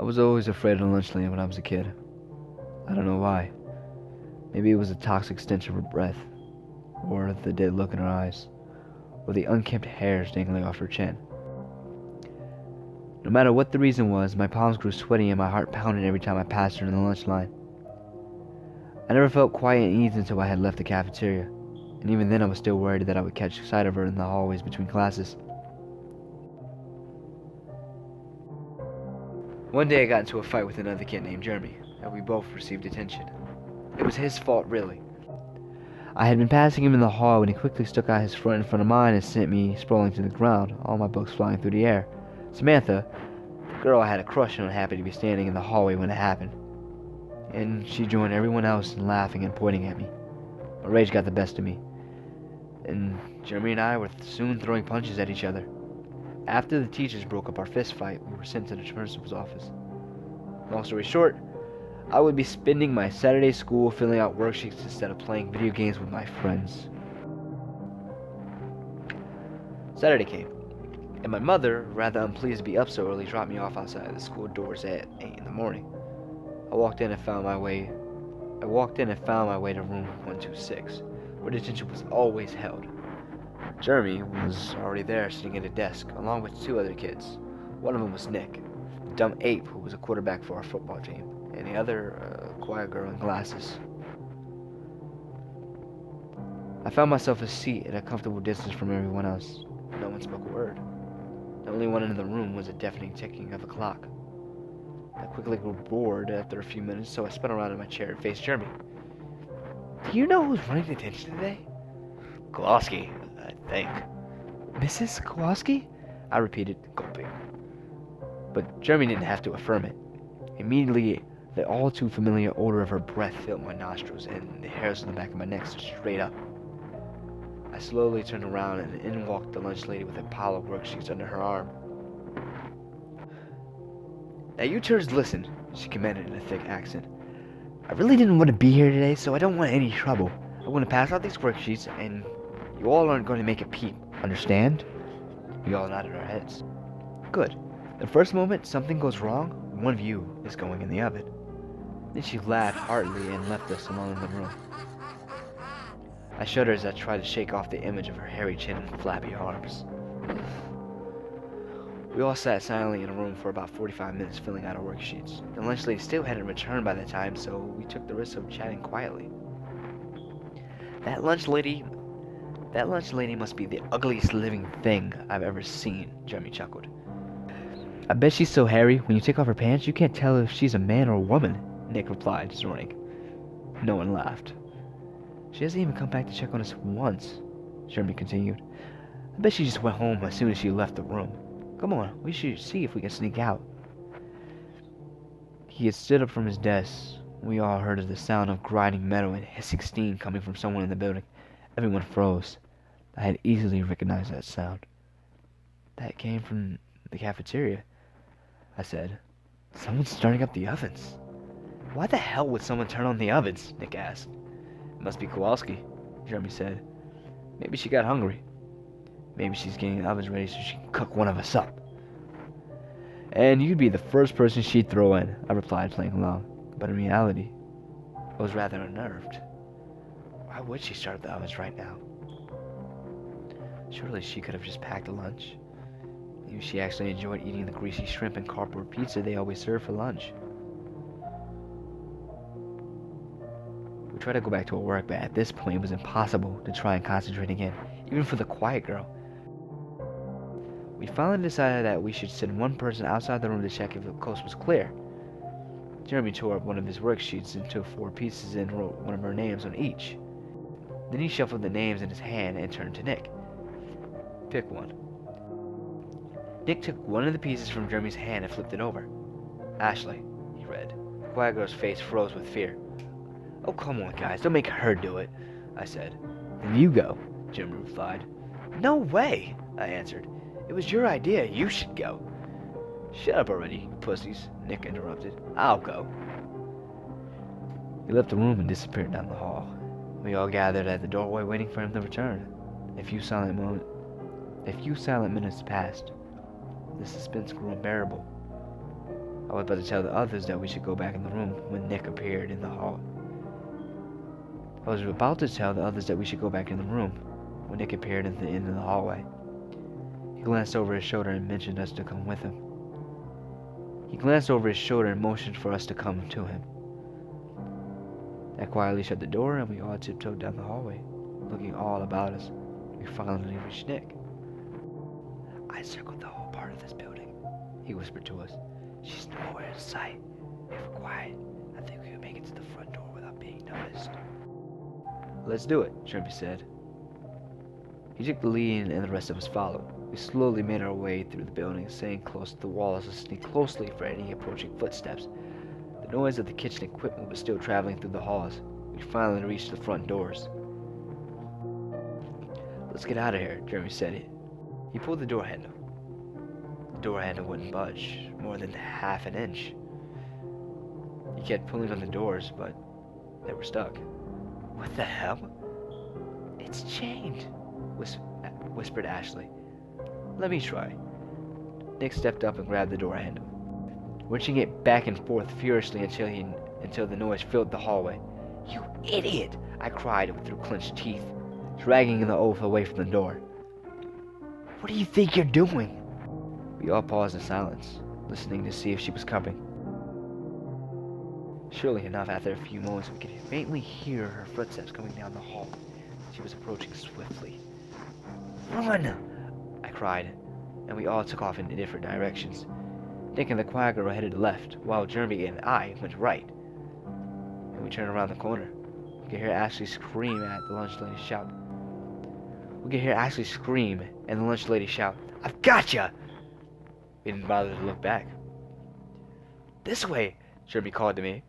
I was always afraid of lunch lady when I was a kid. I don't know why. Maybe it was the toxic stench of her breath, or the dead look in her eyes, or the unkempt hairs dangling off her chin. No matter what the reason was, my palms grew sweaty and my heart pounded every time I passed her in the lunch line. I never felt quiet and easy until I had left the cafeteria, and even then I was still worried that I would catch sight of her in the hallways between classes. One day I got into a fight with another kid named Jeremy, and we both received attention. It was his fault, really. I had been passing him in the hall when he quickly stuck out his front in front of mine and sent me sprawling to the ground, all my books flying through the air. Samantha, the girl I had a crush on, happened to be standing in the hallway when it happened, and she joined everyone else in laughing and pointing at me. My rage got the best of me, and Jeremy and I were soon throwing punches at each other. After the teachers broke up our fist fight, we were sent to the principal's office. Long story short, I would be spending my Saturday school filling out worksheets instead of playing video games with my friends. Saturday came, and my mother, rather unpleased to be up so early, dropped me off outside the school doors at 8 in the morning. I walked in and found my way to room 126, where detention was always held. Jeremy was already there, sitting at a desk, along with 2 other kids. One of them was Nick, the dumb ape who was a quarterback for our football team, and the other, a quiet girl in glasses. I found myself a seat at a comfortable distance from everyone else. No one spoke a word. The only one in the room was a deafening ticking of a clock. I quickly grew bored after a few minutes, so I spun around in my chair and faced Jeremy. "Do you know who's running detention today?" "Kowalski, I think." "Mrs. Kowalski?" I repeated, gulping. But Jeremy didn't have to affirm it. Immediately, the all too familiar odor of her breath filled my nostrils, and the hairs on the back of my neck stood straight up. I slowly turned around, and in walked the lunch lady with a pile of worksheets under her arm. "Now you turds listen," she commanded in a thick accent. "I really didn't want to be here today, so I don't want any trouble. I want to pass out these worksheets, and you all aren't going to make a peep. Understand?" We all nodded our heads. "Good. The first moment something goes wrong, one of you is going in the oven." Then she laughed heartily and left us alone in the room. I shuddered as I tried to shake off the image of her hairy chin and flappy arms. We all sat silently in a room for about 45 minutes filling out our worksheets. The lunch lady still hadn't returned by that time, so we took the risk of chatting quietly. That lunch lady must be the ugliest living thing I've ever seen," Jeremy chuckled. "I bet she's so hairy, when you take off her pants, you can't tell if she's a man or a woman," Nick replied, snorting. No one laughed. "She hasn't even come back to check on us once," Jeremy continued. "I bet she just went home as soon as she left the room. Come on, we should see if we can sneak out." He had stood up from his desk. We all heard the sound of grinding metal and hissing steam coming from someone in the building. Everyone froze. I had easily recognized that sound. "That came from the cafeteria," I said. "Someone's starting up the ovens." "Why the hell would someone turn on the ovens?" Nick asked. "It must be Kowalski," Jeremy said. "Maybe she got hungry. Maybe she's getting the ovens ready so she can cook one of us up." "And you'd be the first person she'd throw in," I replied, playing along. But in reality, I was rather unnerved. Why would she start the ovens right now? Surely she could have just packed a lunch. Maybe she actually enjoyed eating the greasy shrimp and cardboard pizza they always serve for lunch. We tried to go back to our work, but at this point it was impossible to try and concentrate again, even for the quiet girl. We finally decided that we should send one person outside the room to check if the coast was clear. Jeremy tore up one of his worksheets into 4 pieces and wrote one of our names on each. Then he shuffled the names in his hand and turned to Nick. "Pick one." Nick took one of the pieces from Jeremy's hand and flipped it over. "Ashley," he read. The quiet girl's face froze with fear. "Oh, come on, guys, don't make her do it," I said. "Then you go," Jeremy replied. "No way," I answered. "It was your idea. You should go." "Shut up already, you pussies," Nick interrupted. "I'll go." He left the room and disappeared down the hall. We all gathered at the doorway waiting for him to return. A few silent minutes passed. The suspense grew unbearable. I was about to tell the others that we should go back in the room when Nick appeared in the hall. In the hallway. He glanced over his shoulder and motioned us to come with him. for us to come to him. I quietly shut the door and we all tiptoed down the hallway, looking all about us. We finally reached Nick. "I circled the whole part of this building," he whispered to us. "She's nowhere in sight. If we're quiet, I think we can make it to the front door without being noticed." "Let's do it," Jeremy said. He took the lead and the rest of us followed. We slowly made our way through the building, staying close to the walls, listening closely for any approaching footsteps. The noise of the kitchen equipment was still traveling through the halls. We finally reached the front doors. "Let's get out of here," Jeremy said. He pulled the door handle. The door handle wouldn't budge more than half an inch. He kept pulling on the doors, but they were stuck. "What the hell?" "It's chained," whispered Ashley. "Let me try." Nick stepped up and grabbed the door handle, wrenching it back and forth furiously until the noise filled the hallway. "You idiot!" I cried through clenched teeth, dragging the oath away from the door. "What do you think you're doing?" We all paused in silence, listening to see if she was coming. Surely enough, after a few moments, we could faintly hear her footsteps coming down the hall. She was approaching swiftly. "Run!" I cried, and we all took off in different directions. Nick and the choir girl headed left, while Jeremy and I went right. And we turned around the corner. We could hear Ashley scream and the lunch lady shout, "I've gotcha!" We didn't bother to look back. "This way!" Jeremy called to me.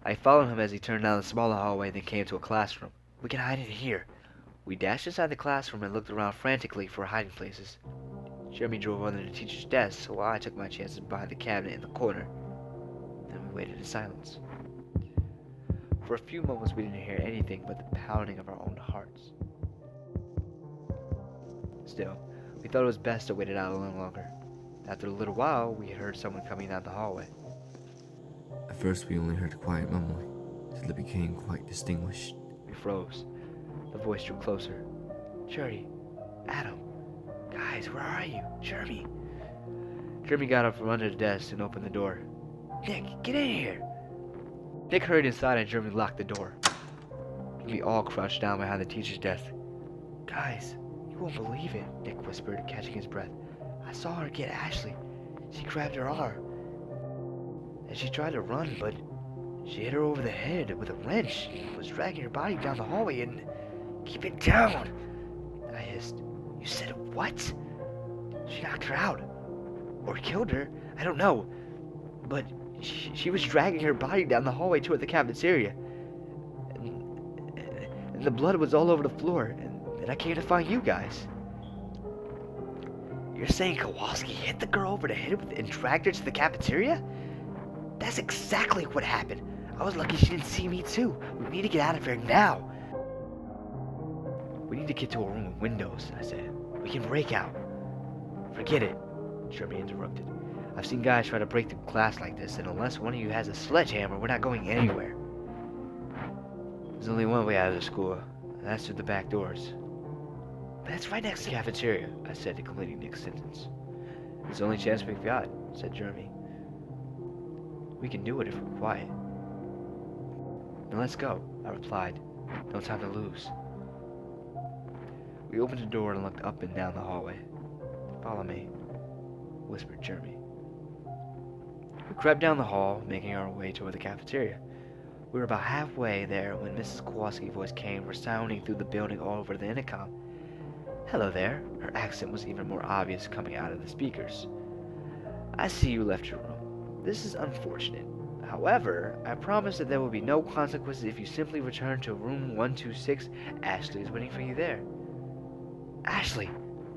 I followed him as he turned down the smaller hallway and then came to a classroom. "We can hide in here." We dashed inside the classroom and looked around frantically for hiding places. Jeremy drove under the teacher's desk, so I took my chances behind the cabinet in the corner. Then we waited in silence. For a few moments we didn't hear anything but the pounding of our own hearts. Still, we thought it was best to wait it out a little longer. After a little while, we heard someone coming down the hallway. At first we only heard a quiet mumbling, till it became quite distinguished. We froze. The voice drew closer. "Jerry, Adam, guys, where are you? Jeremy." Jeremy got up from under the desk and opened the door. "Nick, get in here." Nick hurried inside and Jeremy locked the door. We all crouched down behind the teacher's desk. "Guys, you won't believe it," Nick whispered, catching his breath. "I saw her get Ashley. She grabbed her arm. And she tried to run, but she hit her over the head with a wrench and was dragging her body down the hallway and... "Keep it down!" I hissed. "You said what?" "She knocked her out. Or killed her. I don't know. But she was dragging her body down the hallway toward the cafeteria. And the blood was all over the floor. And I came to find you guys." "You're saying Kowalski hit the girl over the head and dragged her to the cafeteria?" "That's exactly what happened. I was lucky she didn't see me too. We need to get out of here now." "We need to get to a room with windows," I said. "We can break out." "Forget it," Jeremy interrupted. "I've seen guys try to break through glass like this, and unless one of you has a sledgehammer, we're not going anywhere." "There's only one way out of the school, and that's through the back doors." "But that's right next to the cafeteria," I said, completing Nick's sentence. "It's the only chance we've got," said Jeremy. "We can do it if we're quiet." "Then let's go," I replied. "No time to lose." We opened the door and looked up and down the hallway. "Follow me," whispered Jeremy. We crept down the hall, making our way toward the cafeteria. We were about halfway there when Mrs. Kowalski's voice came resounding through the building all over the intercom. "Hello there." Her accent was even more obvious coming out of the speakers. "I see you left your room. This is unfortunate. However, I promise that there will be no consequences if you simply return to room 126. Ashley is waiting for you there." "Ashley,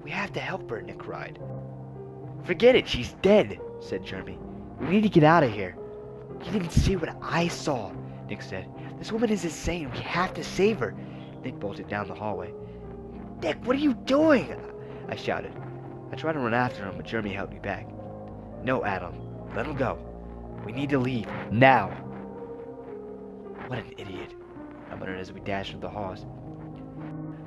we have to help her," Nick cried. "Forget it, she's dead," said Jeremy. "We need to get out of here." "You didn't see what I saw," Nick said. "This woman is insane. We have to save her." Nick bolted down the hallway. "Nick, what are you doing?" I shouted. I tried to run after him, but Jeremy held me back. No, Adam. Let him go. We need to leave. Now. What an idiot, I muttered as we dashed through the halls.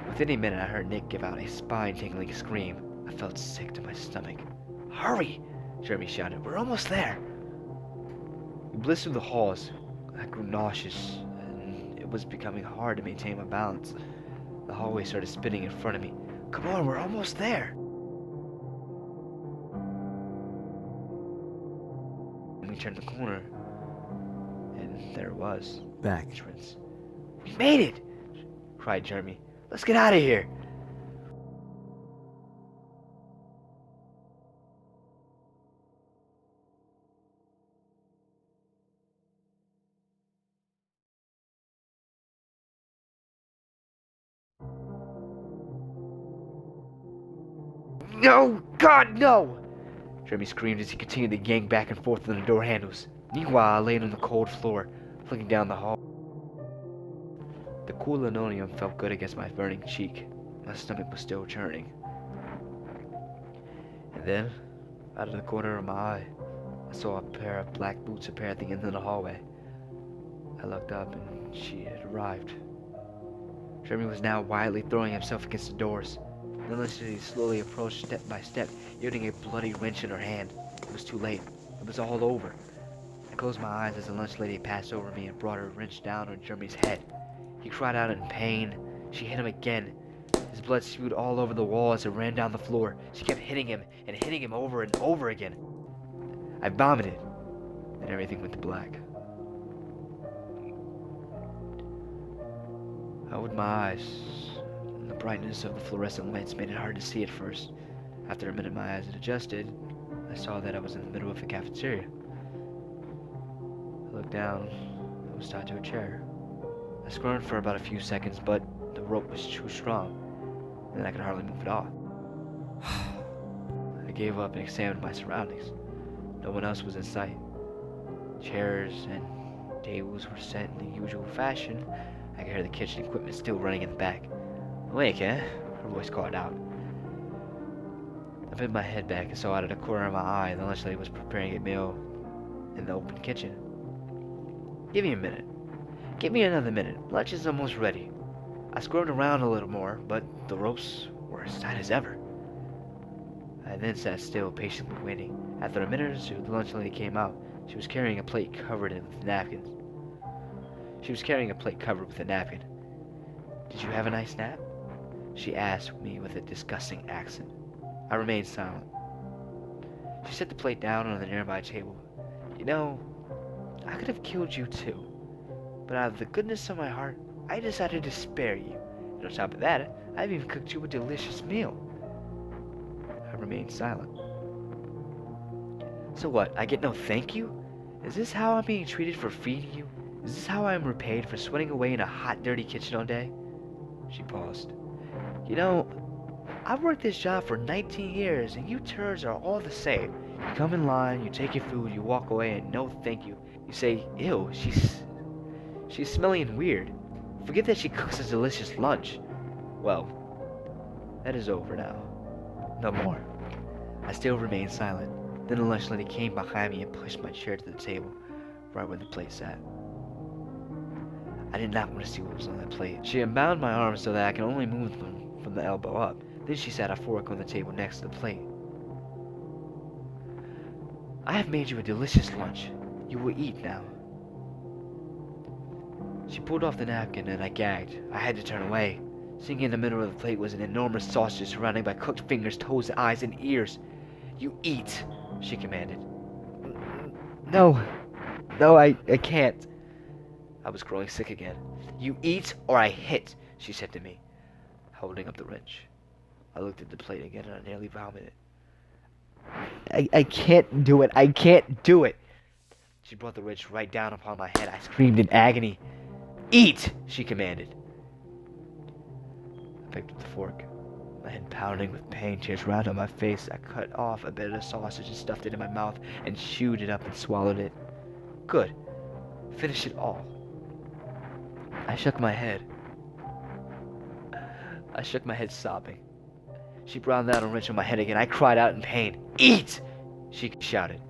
Within a minute, I heard Nick give out a spine-tingling scream. I felt sick to my stomach. Hurry! Jeremy shouted. We're almost there. We blitzed through the halls. I grew nauseous, and it was becoming hard to maintain my balance. The hallway started spinning in front of me. Come on, we're almost there. And we turned the corner, and there it was. Back. Entrance. We made it! Cried Jeremy. Let's get out of here! No! God, no! Jeremy screamed as he continued to yank back and forth on the door handles. Meanwhile, I laid on the cold floor, looking down the hall. The cool linoleum felt good against my burning cheek. My stomach was still churning. And then, out of the corner of my eye, I saw a pair of black boots appear at the end of the hallway. I looked up and she had arrived. Jeremy was now wildly throwing himself against the doors. Then she slowly approached step by step, yielding a bloody wrench in her hand. It was too late. It was all over. I closed my eyes as the lunch lady passed over me and brought her wrench down on Jeremy's head. He cried out in pain. She hit him again. His blood spewed all over the wall as it ran down the floor. She kept hitting him over and over again. I vomited, and everything went to black. I opened my eyes. The brightness of the fluorescent lights made it hard to see at first. After a minute my eyes had adjusted, I saw that I was in the middle of a cafeteria. I looked down. I was tied to a chair. I squirmed for about a few seconds, but the rope was too strong, and I could hardly move it off. I gave up and examined my surroundings. No one else was in sight. Chairs and tables were set in the usual fashion. I could hear the kitchen equipment still running in the back. Awake, eh? Her voice called out. I bent my head back and saw out of the corner of my eye the lunch lady was preparing a meal in the open kitchen. Give me a minute. Give me another minute. Lunch is almost ready. I squirmed around a little more, but the ropes were as tight as ever. I then sat still, patiently waiting. After a minute or two, the lunch lady came out. She was carrying a plate covered with napkins. Did you have a nice nap? She asked me with a disgusting accent. I remained silent. She set the plate down on the nearby table. You know, I could have killed you too. But out of the goodness of my heart, I decided to spare you. And on top of that, I've even cooked you a delicious meal. I remained silent. So what, I get no thank you? Is this how I'm being treated for feeding you? Is this how I am repaid for sweating away in a hot, dirty kitchen all day? She paused. You know, I've worked this job for 19 years, and you turds are all the same. You come in line, you take your food, you walk away, and no thank you. You say, ew, she's smelly and weird. Forget that she cooks a delicious lunch. Well, that is over now. No more. I still remained silent. Then the lunch lady came behind me and pushed my chair to the table, right where the plate sat. I did not want to see what was on that plate. She unbound my arms so that I could only move them from the elbow up. Then she sat a fork on the table next to the plate. I have made you a delicious lunch. You will eat now. She pulled off the napkin and I gagged. I had to turn away. Sitting in the middle of the plate was an enormous sausage surrounded by cooked fingers, toes, eyes, and ears. You eat, she commanded. No, I can't. I was growing sick again. You eat or I hit, she said to me, holding up the wrench. I looked at the plate again and I nearly vomited. I can't do it. I can't do it. She brought the wrench right down upon my head. I screamed in agony. Eat, she commanded. I picked up the fork. My head pounding with pain, tears round on my face. I cut off a bit of the sausage and stuffed it in my mouth and chewed it up and swallowed it. Good. Finish it all. I shook my head. Sobbing. She brought down a wrench on my head again. I cried out in pain. Eat! She shouted.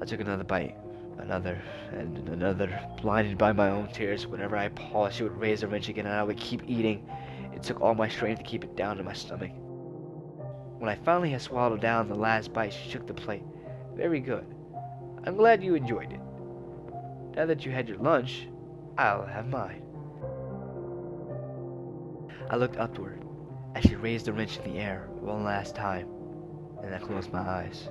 I took another bite, another, and another, blinded by my own tears. Whenever I paused, she would raise the wrench again, and I would keep eating. It took all my strength to keep it down in my stomach. When I finally had swallowed down the last bite, she shook the plate. Very good. I'm glad you enjoyed it. Now that you had your lunch, I'll have mine. I looked upward as she raised the wrench in the air one last time, and I closed my eyes.